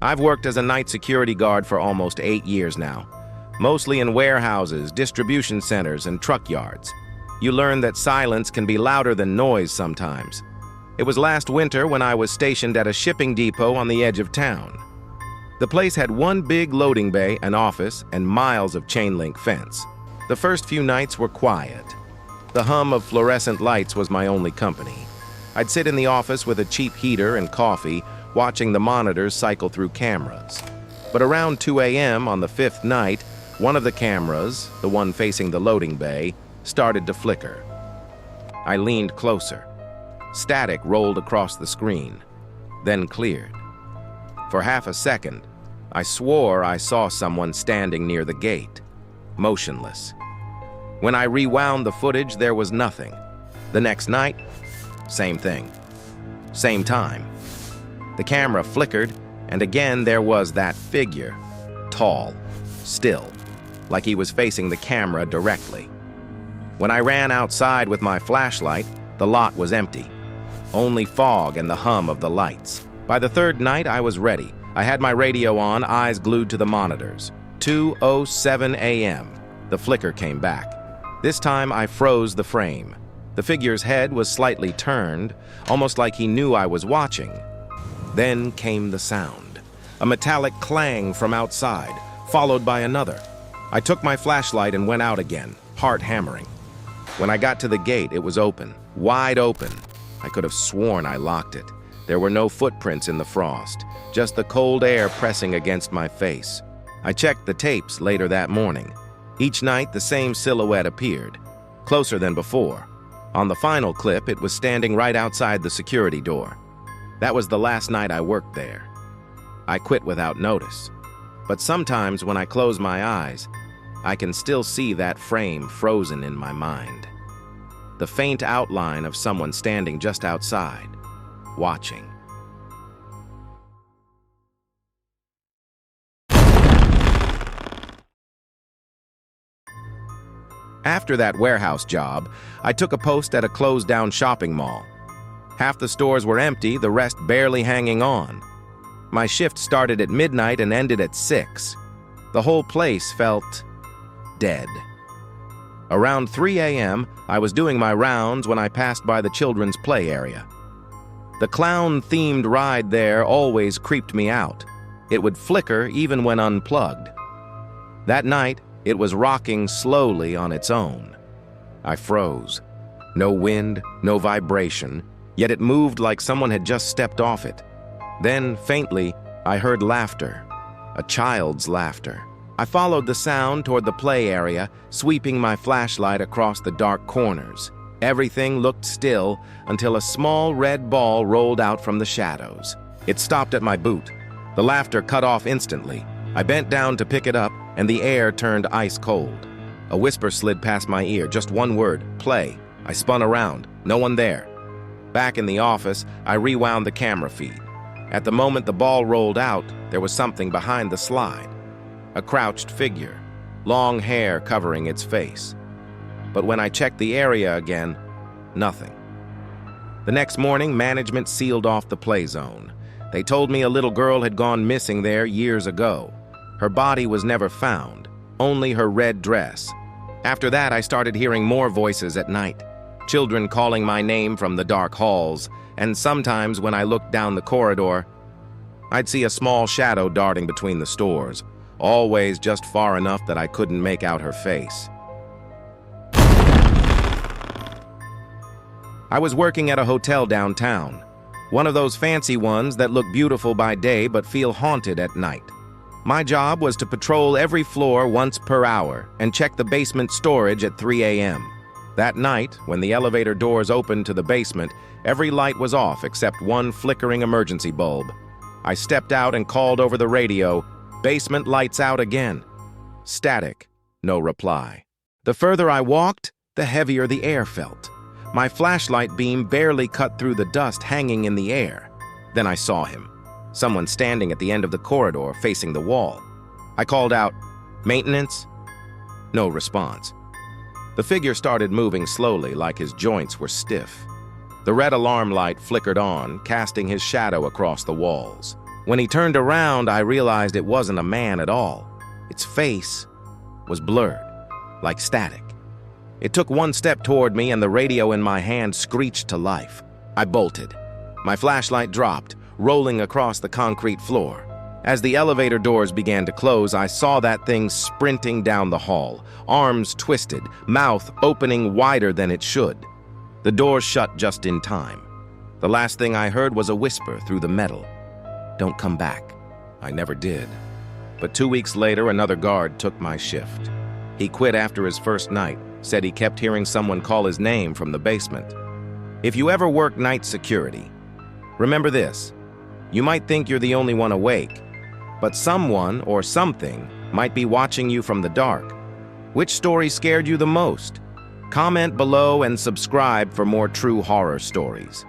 I've worked as a night security guard for almost 8 years now, mostly in warehouses, distribution centers, and truck yards. You learn that silence can be louder than noise sometimes. It was last winter when I was stationed at a shipping depot on the edge of town. The place had one big loading bay, an office, and miles of chain-link fence. The first few nights were quiet. The hum of fluorescent lights was my only company. I'd sit in the office with a cheap heater and coffee, watching the monitors cycle through cameras. But around 2 a.m. on the 5th night, one of the cameras, the one facing the loading bay, started to flicker. I leaned closer. Static rolled across the screen, then cleared. For half a second, I swore I saw someone standing near the gate, motionless. When I rewound the footage, there was nothing. The next night, same thing. Same time. The camera flickered, and again there was that figure, tall, still, like he was facing the camera directly. When I ran outside with my flashlight, the lot was empty. Only fog and the hum of the lights. By the third night, I was ready. I had my radio on, eyes glued to the monitors. 2:07 a.m. The flicker came back. This time, I froze the frame. The figure's head was slightly turned, almost like he knew I was watching. Then came the sound. A metallic clang from outside, followed by another. I took my flashlight and went out again, heart hammering. When I got to the gate, it was open, wide open. I could have sworn I locked it. There were no footprints in the frost, just the cold air pressing against my face. I checked the tapes later that morning. Each night, the same silhouette appeared, closer than before. On the final clip, it was standing right outside the security door. That was the last night I worked there. I quit without notice. But sometimes when I close my eyes, I can still see that frame frozen in my mind. The faint outline of someone standing just outside, watching. After that warehouse job, I took a post at a closed-down shopping mall. Half the stores were empty, the rest barely hanging on. My shift started at midnight and ended at 6. The whole place felt dead. Around 3 a.m., I was doing my rounds when I passed by the children's play area. The clown-themed ride there always creeped me out. It would flicker even when unplugged. That night, it was rocking slowly on its own. I froze. No wind, no vibration, yet it moved like someone had just stepped off it. Then, faintly, I heard laughter, a child's laughter. I followed the sound toward the play area, sweeping my flashlight across the dark corners. Everything looked still until a small red ball rolled out from the shadows. It stopped at my boot. The laughter cut off instantly. I bent down to pick it up, and the air turned ice cold. A whisper slid past my ear, just one word, play. I spun around, no one there. Back in the office, I rewound the camera feed. At the moment the ball rolled out, there was something behind the slide. A crouched figure, long hair covering its face. But when I checked the area again, nothing. The next morning, management sealed off the play zone. They told me a little girl had gone missing there years ago. Her body was never found, only her red dress. After that, I started hearing more voices at night, children calling my name from the dark halls, and sometimes when I looked down the corridor, I'd see a small shadow darting between the stores, always just far enough that I couldn't make out her face. I was working at a hotel downtown, one of those fancy ones that look beautiful by day but feel haunted at night. My job was to patrol every floor once per hour and check the basement storage at 3 a.m. That night, when the elevator doors opened to the basement, every light was off except one flickering emergency bulb. I stepped out and called over the radio, "Basement lights out again." Static, no reply. The further I walked, the heavier the air felt. My flashlight beam barely cut through the dust hanging in the air. Then I saw him. Someone standing at the end of the corridor facing the wall. I called out, "Maintenance?" No response. The figure started moving slowly, like his joints were stiff. The red alarm light flickered on, casting his shadow across the walls. When he turned around, I realized it wasn't a man at all. Its face was blurred, like static. It took one step toward me and the radio in my hand screeched to life. I bolted. My flashlight dropped, rolling across the concrete floor. As the elevator doors began to close, I saw that thing sprinting down the hall, arms twisted, mouth opening wider than it should. The doors shut just in time. The last thing I heard was a whisper through the metal. "Don't come back." I never did. But 2 weeks later, another guard took my shift. He quit after his first night, said he kept hearing someone call his name from the basement. If you ever work night security, remember this. You might think you're the only one awake, but someone or something might be watching you from the dark. Which story scared you the most? Comment below and subscribe for more true horror stories.